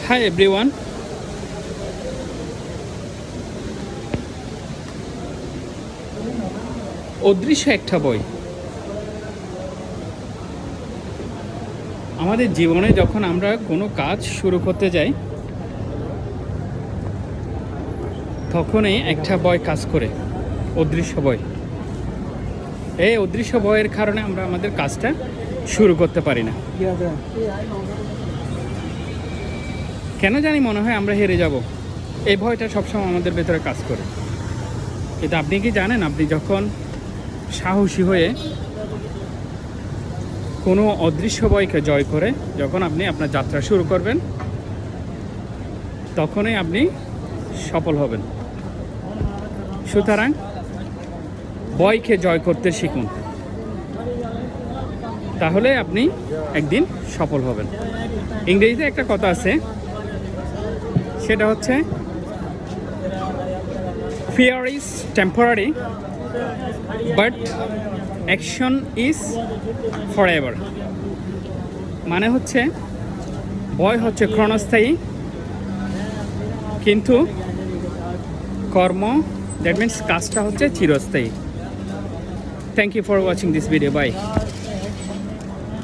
Hi everyone. অদৃশ্য একটা বই আমাদের জীবনে যখন আমরা কোনো কাজ শুরু করতে যাই তখনই একটা বই কাজ করে, অদৃশ্য বই। এই অদৃশ্য বইয়ের কারণে আমরা আমাদের কাজটা শুরু করতে পারি না। কেন জানি মনে হয় আমরা হেরে যাব। এই ভয়টা সবসময় আমাদের ভেতরে কাজ করে। কিন্তু আপনি কি জানেন, আপনি যখন সাহসী হয়ে কোনো অদৃশ্য বইকে জয় করে যখন আপনি আপনার যাত্রা শুরু করবেন, তখনই আপনি সফল হবেন। সুতরাং বইকে জয় করতে শিখুন, তাহলে আপনি একদিন সফল হবেন। ইংরেজিতে একটা কথা আছে, সেটা হচ্ছে fear is temporary but action is forever. মানে হচ্ছে ভয় হচ্ছে ক্ষণস্থায়ী, কিন্তু কর্ম, দ্যাট মিনস কাজটা হচ্ছে চিরস্থায়ী। Thank you for watching this video. By.